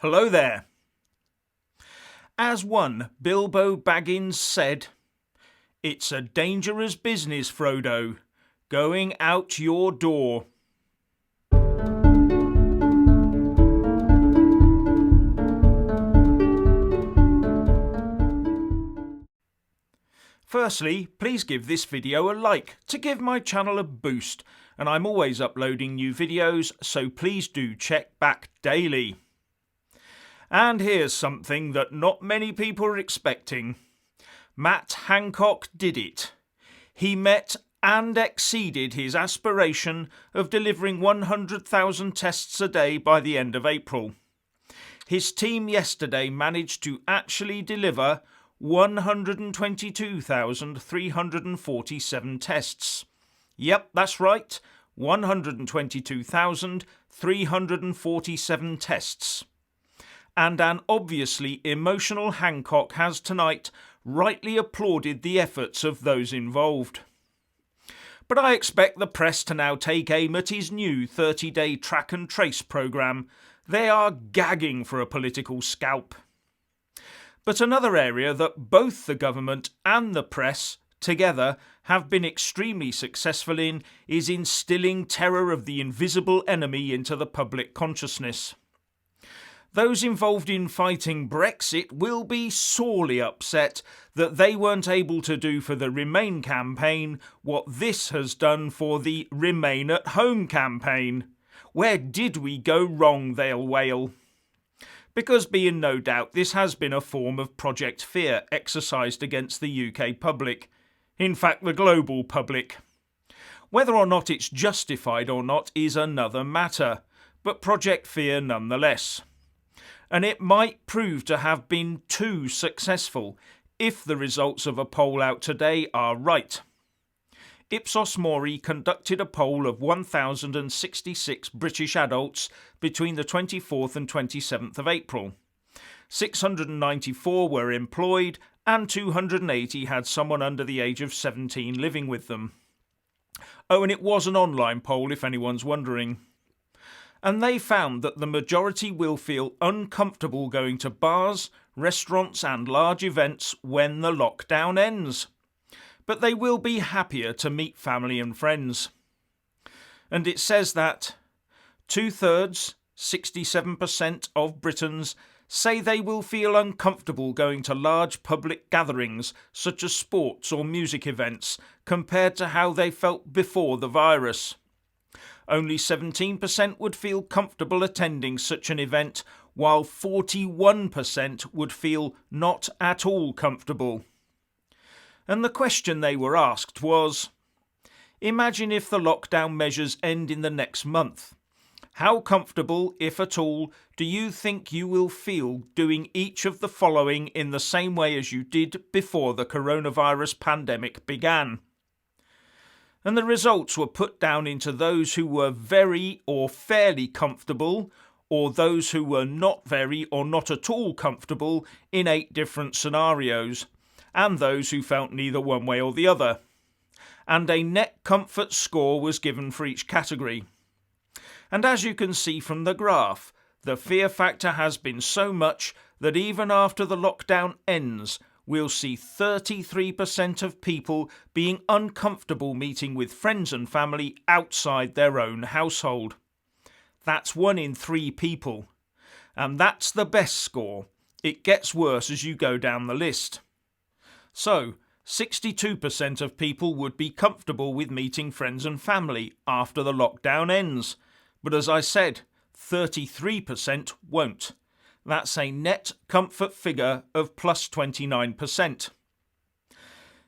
Hello there. As one Bilbo Baggins said, "It's a dangerous business, Frodo, going out your door." Firstly, please give this video a like to give my channel a boost, and I'm always uploading new videos, so please do check back daily. And here's something that not many people are expecting. Matt Hancock did it. He met and exceeded his aspiration of delivering 100,000 tests a day by the end of April. His team yesterday managed to actually deliver 122,347 tests. Yep, that's right, 122,347 tests. And an obviously emotional Hancock has tonight rightly applauded the efforts of those involved. But I expect the press to now take aim at his new 30-day track and trace programme. They are gagging for a political scalp. But another area that both the government and the press together have been extremely successful in is instilling terror of the invisible enemy into the public consciousness. Those involved in fighting Brexit will be sorely upset that they weren't able to do for the Remain campaign what this has done for the Remain at Home campaign. Where did we go wrong, they'll wail. Because be in no doubt this has been a form of Project Fear exercised against the UK public. In fact, the global public. Whether or not it's justified or not is another matter, but Project Fear nonetheless. And it might prove to have been too successful if the results of a poll out today are right. Ipsos Mori conducted a poll of 1,066 British adults between the 24th and 27th of April. 694 were employed and 280 had someone under the age of 17 living with them. Oh, and it was an online poll if anyone's wondering. And they found that the majority will feel uncomfortable going to bars, restaurants and large events when the lockdown ends. But they will be happier to meet family and friends. And it says that 2/3, 67% of Britons say they will feel uncomfortable going to large public gatherings such as sports or music events compared to how they felt before the virus. Only 17% would feel comfortable attending such an event, while 41% would feel not at all comfortable. And the question they were asked was, imagine if the lockdown measures end in the next month. How comfortable, if at all, do you think you will feel doing each of the following in the same way as you did before the coronavirus pandemic began? And the results were put down into those who were very or fairly comfortable, or those who were not very or not at all comfortable in 8 different scenarios, and those who felt neither one way or the other. And a net comfort score was given for each category. And as you can see from the graph, the fear factor has been so much that even after the lockdown ends, we'll see 33% of people being uncomfortable meeting with friends and family outside their own household. That's 1 in 3 people. And that's the best score. It gets worse as you go down the list. So, 62% of people would be comfortable with meeting friends and family after the lockdown ends. But as I said, 33% won't. That's a net comfort figure of plus 29%.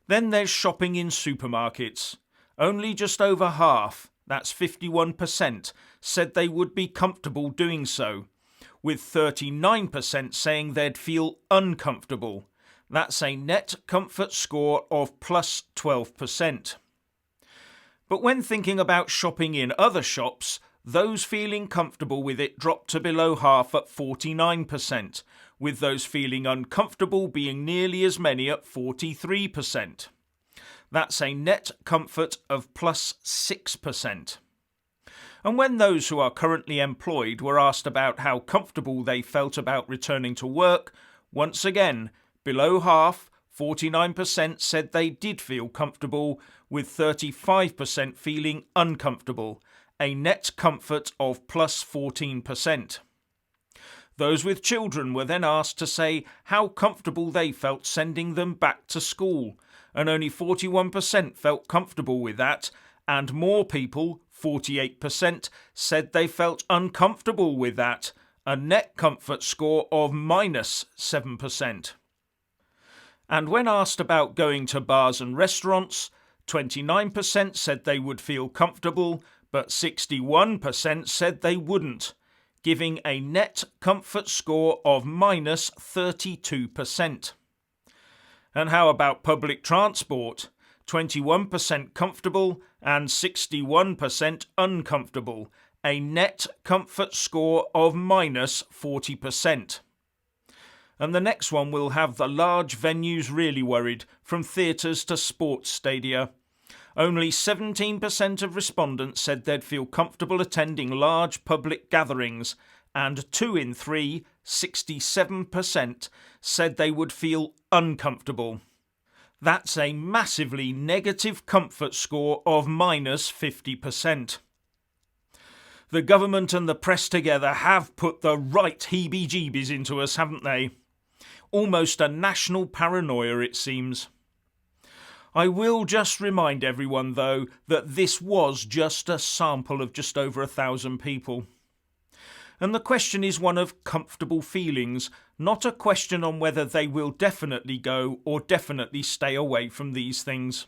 Then there's shopping in supermarkets. Only just over half, that's 51%, said they would be comfortable doing so, with 39% saying they'd feel uncomfortable. That's a net comfort score of plus 12%. But when thinking about shopping in other shops, those feeling comfortable with it dropped to below half at 49%, with those feeling uncomfortable being nearly as many at 43%. That's a net comfort of plus 6%. And when those who are currently employed were asked about how comfortable they felt about returning to work, once again, below half, 49% said they did feel comfortable, with 35% feeling uncomfortable, a net comfort of plus 14%. Those with children were then asked to say how comfortable they felt sending them back to school, and only 41% felt comfortable with that, and more people, 48%, said they felt uncomfortable with that, a net comfort score of minus 7%. And when asked about going to bars and restaurants, 29% said they would feel comfortable, but 61% said they wouldn't, giving a net comfort score of minus 32%. And how about public transport? 21% comfortable and 61% uncomfortable, a net comfort score of minus 40%. And the next one will have the large venues really worried, from theatres to sports stadia. Only 17% of respondents said they'd feel comfortable attending large public gatherings, and 2 in 3, 67%, said they would feel uncomfortable. That's a massively negative comfort score of minus 50%. The government and the press together have put the right heebie-jeebies into us, haven't they? Almost a national paranoia, it seems. I will just remind everyone, though, that this was just a sample of just over 1,000 people. And the question is one of comfortable feelings, not a question on whether they will definitely go or definitely stay away from these things.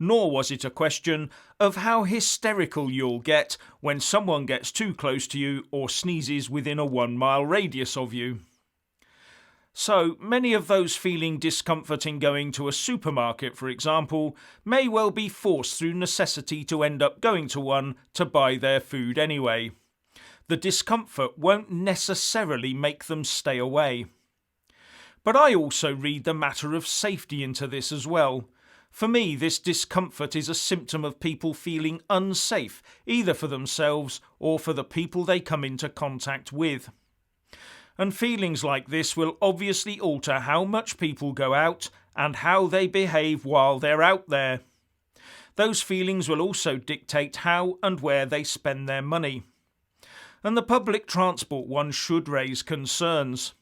Nor was it a question of how hysterical you'll get when someone gets too close to you or sneezes within a 1-mile radius of you. So, many of those feeling discomfort in going to a supermarket, for example, may well be forced through necessity to end up going to one to buy their food anyway. The discomfort won't necessarily make them stay away. But I also read the matter of safety into this as well. For me, this discomfort is a symptom of people feeling unsafe, either for themselves or for the people they come into contact with. And feelings like this will obviously alter how much people go out and how they behave while they're out there. Those feelings will also dictate how and where they spend their money. And the public transport one should raise concerns.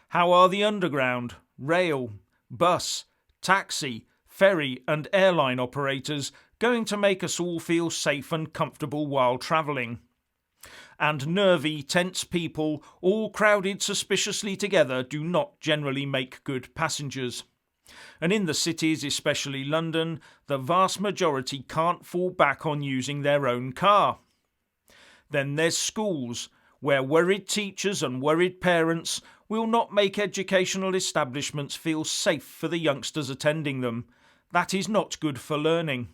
How are the underground, rail, bus, taxi, ferry and airline operators going to make us all feel safe and comfortable while travelling? And nervy, tense people, all crowded suspiciously together, do not generally make good passengers. And in the cities, especially London, the vast majority can't fall back on using their own car. Then there's schools, where worried teachers and worried parents will not make educational establishments feel safe for the youngsters attending them. That is not good for learning.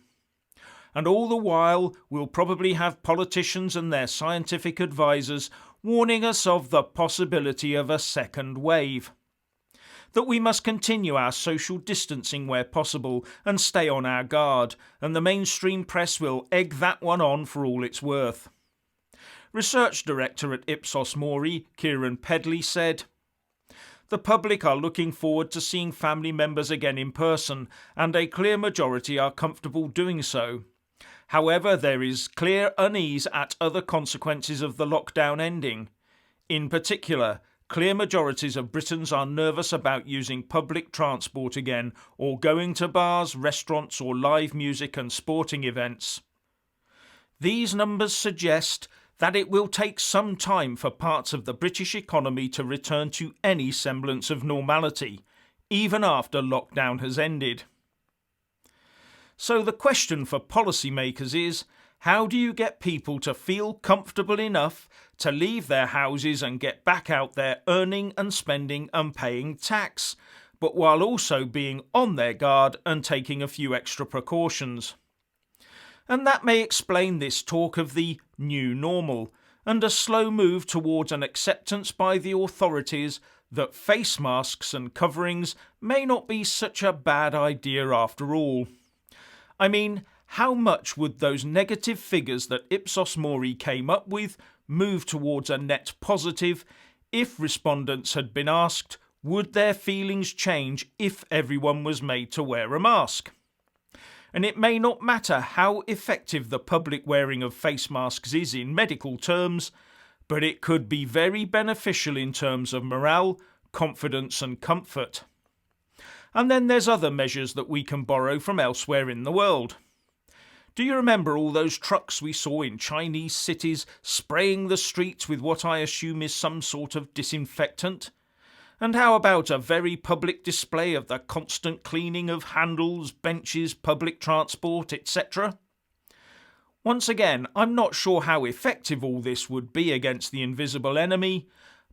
And all the while, we'll probably have politicians and their scientific advisors warning us of the possibility of a second wave. That we must continue our social distancing where possible and stay on our guard, and the mainstream press will egg that one on for all it's worth. Research Director at Ipsos Mori, Kieran Pedley, said, "The public are looking forward to seeing family members again in person, and a clear majority are comfortable doing so. However, there is clear unease at other consequences of the lockdown ending. In particular, clear majorities of Britons are nervous about using public transport again or going to bars, restaurants or live music and sporting events. These numbers suggest that it will take some time for parts of the British economy to return to any semblance of normality, even after lockdown has ended." So the question for policymakers is, how do you get people to feel comfortable enough to leave their houses and get back out there earning and spending and paying tax, but while also being on their guard and taking a few extra precautions? And that may explain this talk of the new normal and a slow move towards an acceptance by the authorities that face masks and coverings may not be such a bad idea after all. I mean, how much would those negative figures that Ipsos Mori came up with move towards a net positive if respondents had been asked, would their feelings change if everyone was made to wear a mask? And it may not matter how effective the public wearing of face masks is in medical terms, but it could be very beneficial in terms of morale, confidence and comfort. And then there's other measures that we can borrow from elsewhere in the world. Do you remember all those trucks we saw in Chinese cities spraying the streets with what I assume is some sort of disinfectant? And how about a very public display of the constant cleaning of handles, benches, public transport, etc.? Once again, I'm not sure how effective all this would be against the invisible enemy,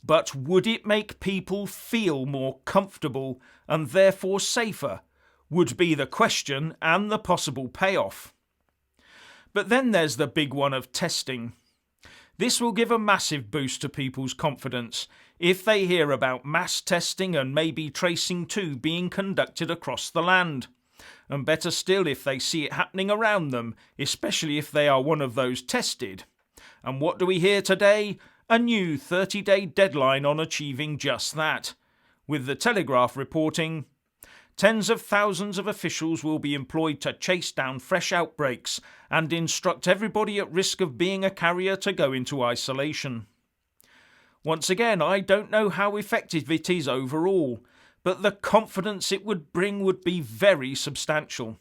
but would it make people feel more comfortable and therefore safer? Would be the question and the possible payoff. But then there's the big one of testing. This will give a massive boost to people's confidence if they hear about mass testing and maybe tracing too being conducted across the land. And better still if they see it happening around them, especially if they are one of those tested. And what do we hear today? A new 30-day deadline on achieving just that. With the Telegraph reporting, tens of thousands of officials will be employed to chase down fresh outbreaks and instruct everybody at risk of being a carrier to go into isolation. Once again, I don't know how effective it is overall, but the confidence it would bring would be very substantial.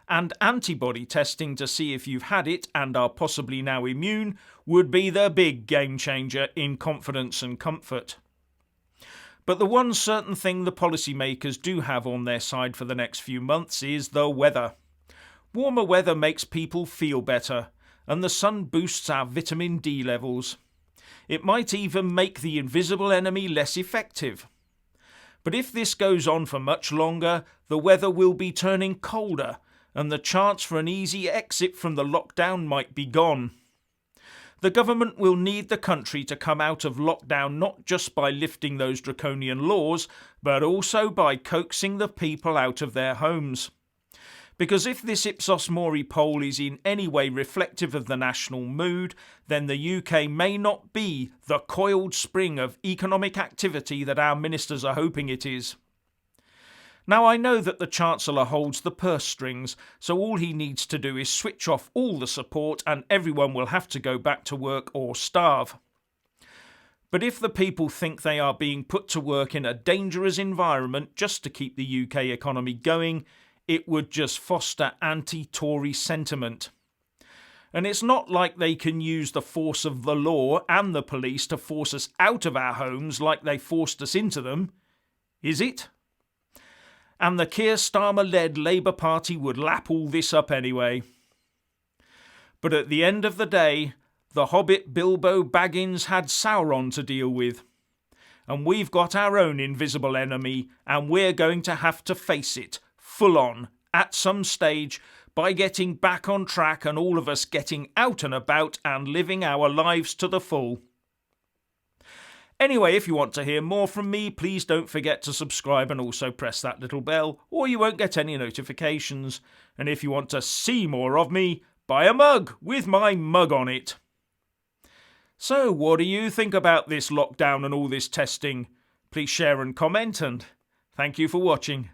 And antibody testing to see if you've had it and are possibly now immune would be the big game changer in confidence and comfort. But the one certain thing the policymakers do have on their side for the next few months is the weather. Warmer weather makes people feel better, and the sun boosts our vitamin D levels. It might even make the invisible enemy less effective. But if this goes on for much longer, the weather will be turning colder, and the chance for an easy exit from the lockdown might be gone. The government will need the country to come out of lockdown not just by lifting those draconian laws, but also by coaxing the people out of their homes. Because if this Ipsos Mori poll is in any way reflective of the national mood, then the UK may not be the coiled spring of economic activity that our ministers are hoping it is. Now I know that the Chancellor holds the purse strings, so all he needs to do is switch off all the support and everyone will have to go back to work or starve. But if the people think they are being put to work in a dangerous environment just to keep the UK economy going, it would just foster anti-Tory sentiment. And it's not like they can use the force of the law and the police to force us out of our homes like they forced us into them, is it? And the Keir Starmer-led Labour Party would lap all this up anyway. But at the end of the day, the hobbit Bilbo Baggins had Sauron to deal with. And we've got our own invisible enemy, and we're going to have to face it, full on, at some stage, by getting back on track and all of us getting out and about and living our lives to the full. Anyway, if you want to hear more from me, please don't forget to subscribe and also press that little bell, or you won't get any notifications. And if you want to see more of me, buy a mug with my mug on it. So, what do you think about this lockdown and all this testing? Please share and comment, and thank you for watching.